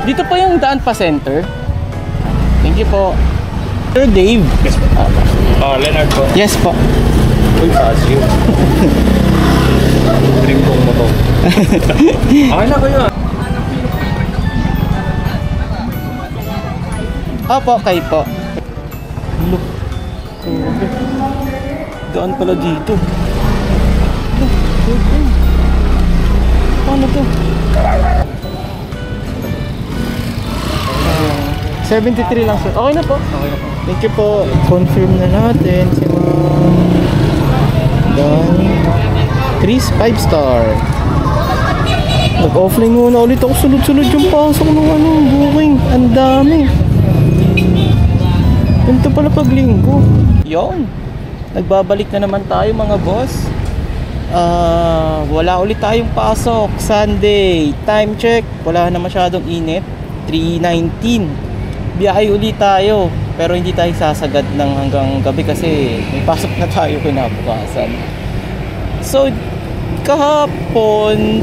Dito po yung daan pa center. Thank you po. Sir Dave. Yes po. Leonard po. Yes po. Uy, pass you. Drink kong mo to. Okay na kayo. Opo, kayo po. Look. Daan pala dito. Look. Paano to? 73 lang sir. Okay na po. Okay na po. Thank you po. Confirm na natin si Don Chris 5 star. Nag-offline muna ulit ako. Sunod-sunod yung pasok ng booking. Ang dami. Ganito pala pag linggo. Yon. Nagbabalik na naman tayo mga boss. Wala ulit tayong pasok. Sunday. Time check. Wala na masyadong init. 3:19. Biyahe ulit tayo. Pero hindi tayo sasagad ng hanggang gabi kasi may pasok na tayo kinabukasan. So, kahapon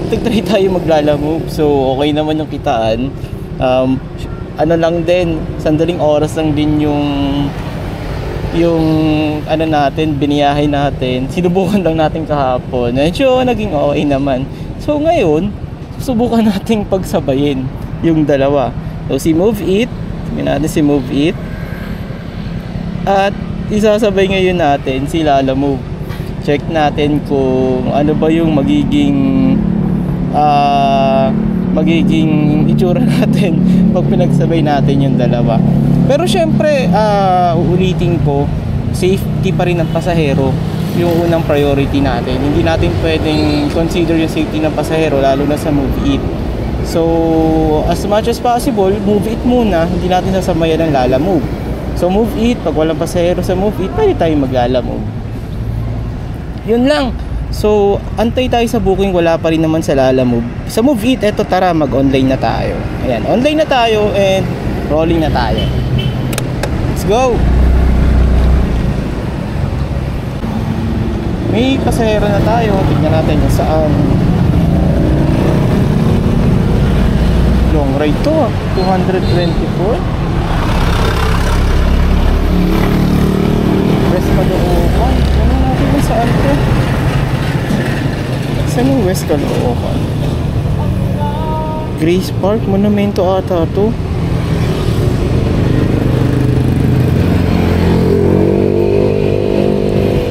nagtry tayo maglalamove. So, okay naman yung kitaan. Ano lang din, sandaling oras lang din yung ano natin, biniyahe natin. Sinubukan lang natin kahapon. Medyo naging okay naman. So, ngayon, susubukan nating pagsabayin yung dalawa. So, si Move It, tingnan natin si Move It. At isasabay ngayon natin si Lalamove. Check natin kung ano ba yung magiging itsura natin pag pinagsabay natin yung dalawa. Pero syempre, uulitin ko, safety pa rin ng pasahero yung unang priority natin. Hindi natin pwedeng consider yung safety ng pasahero lalo na sa Move It. So, as much as possible, Move It muna, hindi natin sasamayan ng Lalamove. So, Move It, pag walang pasahero sa Move It, pwede tayo mag-Lalamove. Yun lang. So, antay tayo sa booking, wala pa rin naman sa Lalamove. Sa Move It, eto tara, mag-online na tayo. Ayan, online na tayo and rolling na tayo. Let's go! May pasahero na tayo, tignan natin kung saan. Long ride to, 224. West Caloocan. Ano natin kung saan to? Saan yung West Caloocan? Grace Park, monumento ata to.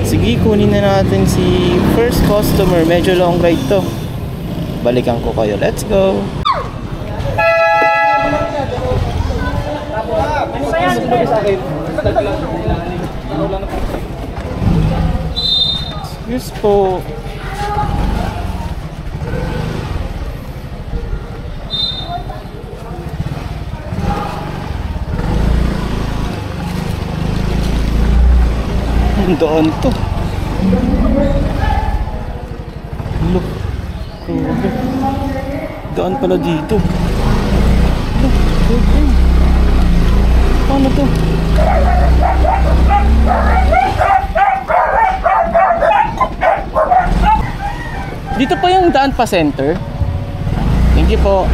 Sige, kunin na natin si first customer. Medyo long ride to. Balikan ko kayo. Let's go! Excuse po. Doon to. Look. Doon pala dito. Look. Paano to? Dito pa yung daan pa center. Thank you po.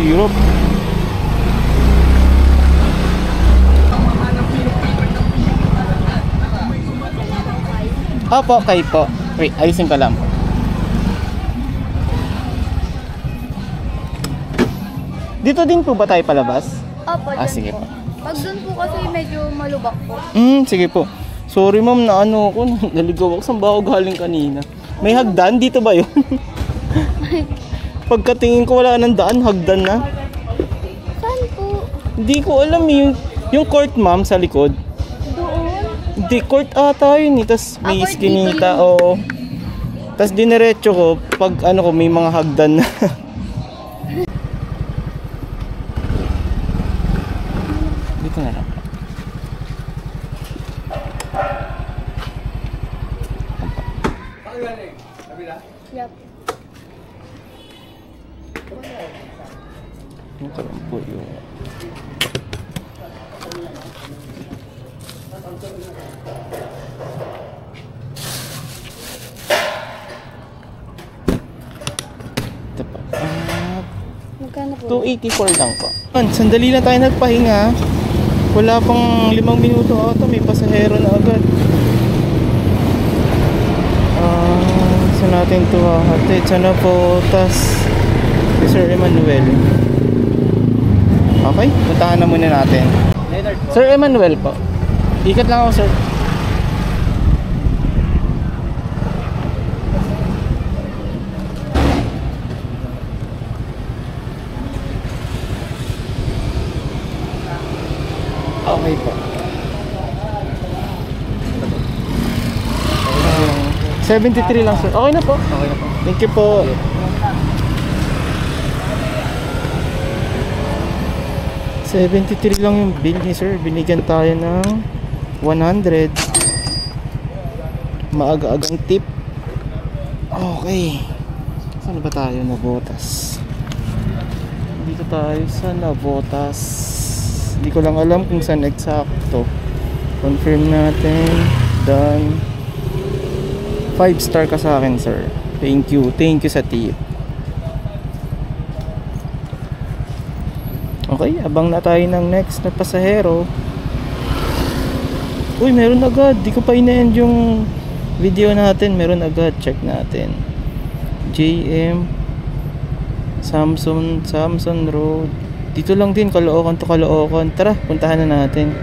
Hirap. Opo, kayo po. Wait, ayusin ko lang. Dito din po ba tayo palabas? Opo, sige po. Pag doon po kasi medyo malubak po. Sige po. Sorry ma'am, na ano ako, naligaw ako. Saan ba ako galing kanina? May hagdan? Dito ba yun? Pagkatingin ko wala nang daan, hagdan na. Saan po? Hindi ko alam yung court ma'am sa likod. Doon? Hindi, court ata yun eh. Tapos may court iskinita dito o... Tapos diniretso ko, pag ano ko may mga hagdan na. Dito na lang. Yep. Ito lang po yung... Ito pa. Magkano po? 284 lang po. Sandali lang tayo nagpahinga. Wala pang 5 minuto ata, may pasahero na agad. Saan natin ito hahatid? Sana po, tas si Sir Emmanuel. Okay, puntahan na muna natin. Sir Emmanuel po. Ikat lang ako, sir. Okay po. 73 lang, sir. Okay na po. Okay na po. Thank you po. $73 lang yung bill ni sir. Binigyan tayo ng 100. Maaga-agang tip. Okay. Saan ba tayo? Navotas. Dito tayo sa Navotas. Hindi ko lang alam kung saan eksakto. Confirm natin. Done. 5 star ka sa akin, sir. Thank you. Thank you sa tip. Okay, abang na tayo ng next na pasahero. Uy, meron agad. Di ko pa ina-end yung video natin. Meron agad. Check natin. JM Samson Road. Dito lang din, Caloocan to Caloocan. Tara, puntahan na natin.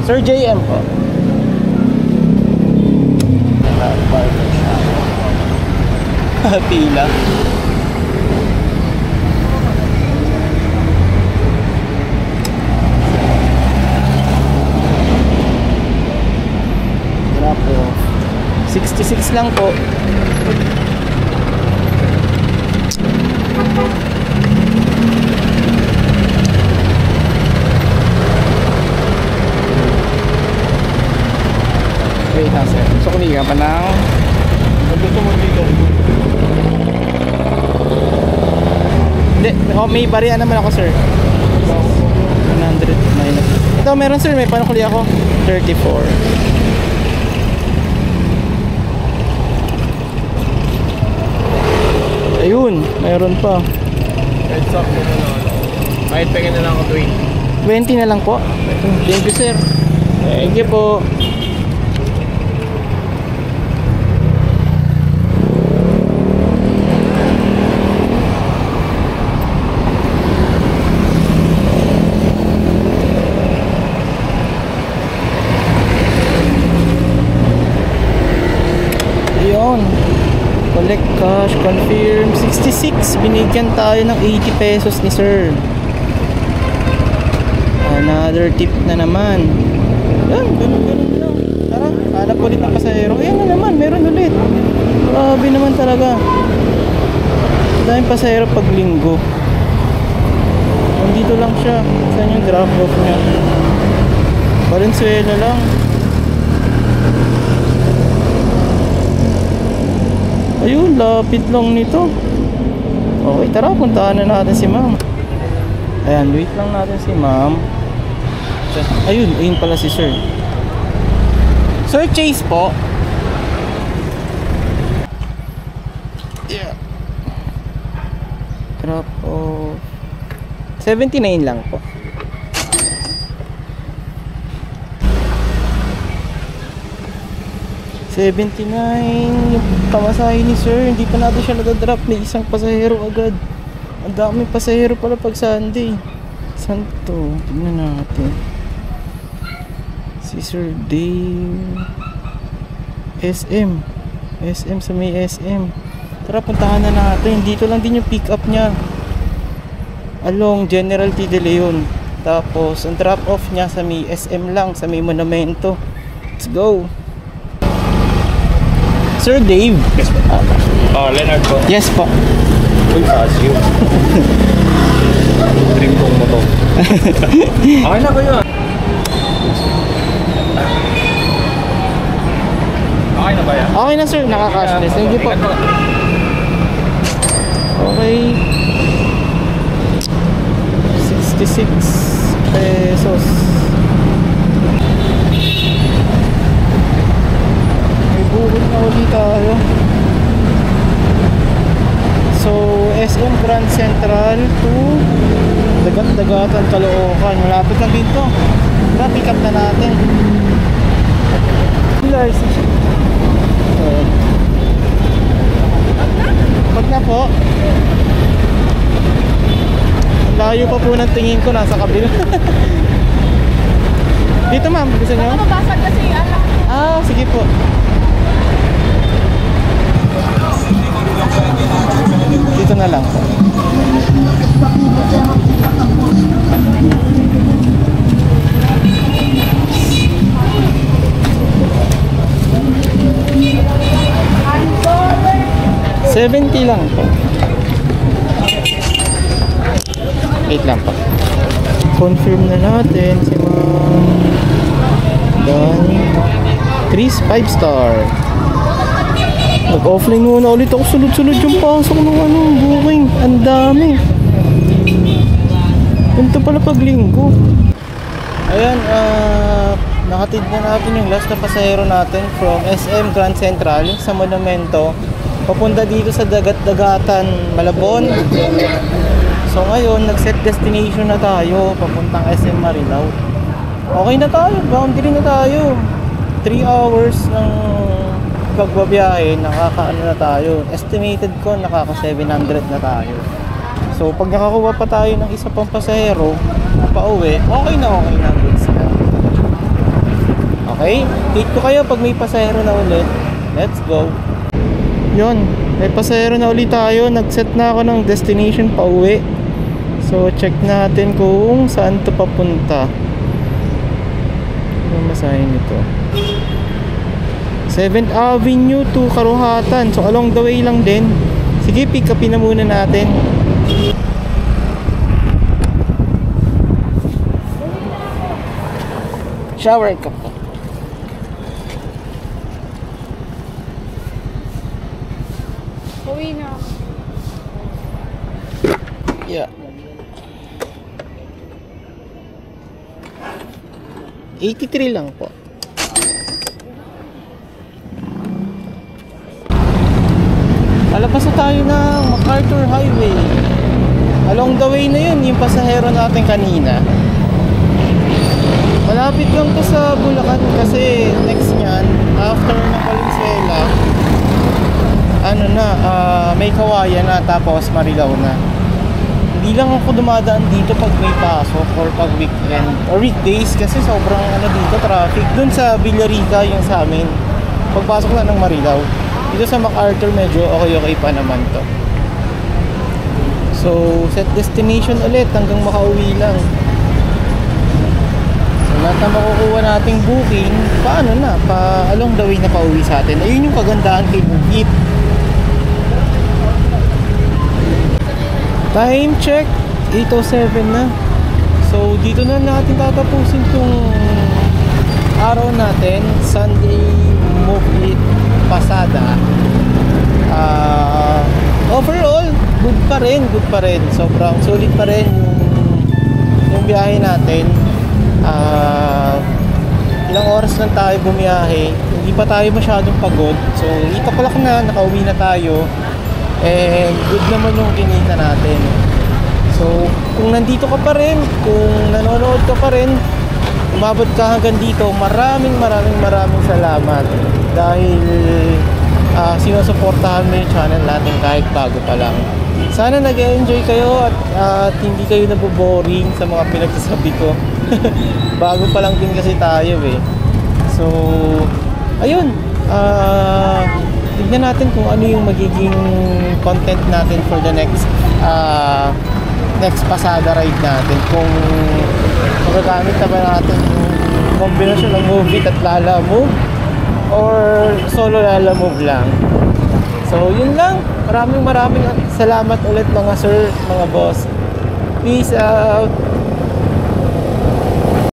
Sir JM po. Pila. Drop off. 66 lang po. Wait na, sir. So, kumika pa ng Gusto mo dito? hindi, may bariya naman ako, sir. 100 minus. Ito, meron, sir. May panukuli ako. 34. Ayun, mayroon pa. Heads up mo na lang. Kahit pengen na lang ako 20 na lang po. Thank you, sir. Thank you po. Ayun. Collect cash, confirm. 66. Binigyan tayo ng 80 pesos ni sir. Another tip na naman. Yan, ganun lang. Tara, hanap ulit ng pasahero. Ayan na naman, meron ulit. Grabe naman talaga. Daming pasahero pag linggo. Nandito lang siya. Saan yung drop off niya? Valenzuela lang. Ayun, lapit lang nito. Okay, tara, puntahan na natin si ma'am. Ayan, wait lang natin si ma'am. Ayun, ayun pala si sir. Sir Chase po. Yeah. Drop off. 79 lang po. 79 yung pamasahe ni sir. Hindi pa natin siya nadadrop. May isang pasahero agad. Ang daming pasahero pala pag Sunday. Saan to? Tignan natin. Si Sir Dave. SM sa may SM. Tara, puntahan na natin. Dito lang din yung pick up niya. Along General T. De Leon. Tapos ang drop off niya sa may SM lang. Sa may Monumento. Let's go. Sir Dave. Yes po. Leonard po. Yes po. Uy, Casio. Drink kong mo to. Okay na kayo ah. Okay na ba yan? Okay na sir, naka-cashless. Thank you po. Okay. 66. pesos. May bukod na ulit tayo. So, SM Grand Central to Dagat-Dagatan, Caloocan. Malapit lang dito. Tara, pick up na natin. Pag na po. Layo pa po ng tingin ko, nasa kabila. Dito ma'am, gusto nyo? Mabasag kasi alam. Ah, sige po. Dito na lang po. $70 lang po. Wait lang po. Confirm na natin si Ma'am Dan Chris 5 star. Nag-offline muna ulit ako. Sunod-sunod yung pasok ng booking. Ang dami. Ganito pala pag linggo. Ayan, nakatid na natin yung last na pasahero natin from SM Grand Central sa Monumento papunta dito sa Dagat-Dagatan, Malabon. So ngayon, nag-set destination na tayo papuntang SM Marilao. Okay na tayo, boundary na tayo. 3 hours ng pagbabiyahe, nakakaano na tayo. Estimated ko, nakaka 700 na tayo. So pag nakakuha pa tayo ng isa pang pasahero pauwi, okay na goods na. Okay, date ko kayo pag may pasahero na ulit. Let's go. Yun, may pasahero na ulit tayo. Nag-set na ako ng destination pauwi. So check natin kung saan to papunta. Ano masahin nito? 7th Avenue to Karuhatan. So along the way lang din. Sige, pick upin na muna natin. Shower cup. Uwi na. Yeah. 83 lang po. Palabas na tayo ng MacArthur Highway. Along the way na yun, yung pasahero natin kanina. Malapit lang to sa Bulacan kasi next nyan, after ng Valenzuela, ano na, may Kawayan na tapos Marilao na. Hindi lang ako dumadaan dito pag may pasok or pag weekend or weekdays kasi sobrang ano dito traffic. Dun sa Villarica yung sa amin, pagpasok na ng Marilao. Dito sa MacArthur medyo okay pa naman to. So set destination ulit hanggang makauwi lang. So lahat na makukuha nating booking, paano na, pa along the way na pauwi sa atin. Ayun yung kagandahan kay Bookit. Time check, 8:07 na. So dito na natin tatapusin tong araw natin, Sunday Move It Pasada. Overall, good pa rin. Sobrang solid pa rin yung biyahe natin. Ilang oras lang tayo bumiyahe, hindi pa tayo masyadong pagod. So itakalak na, nakauwi na tayo. And good naman yung kinita natin. So kung nandito ka pa rin, kung nanonood ka pa rin, umabot ka hanggang dito, maraming salamat. Dahil sinusuportahan mo yung channel natin kahit bago pa lang. Sana nag-enjoy kayo at hindi kayo naboboring sa mga pinagsasabi ko. Bago pa lang din kasi tayo eh. So ayun, tignan natin kung ano yung magiging content natin for the next pasada ride natin. Kung magagamit na ba natin yung kombinasyon ng Move It at Lala Move or solo Lala Move lang. So yun lang. Maraming salamat ulit mga sir, mga boss. Peace out.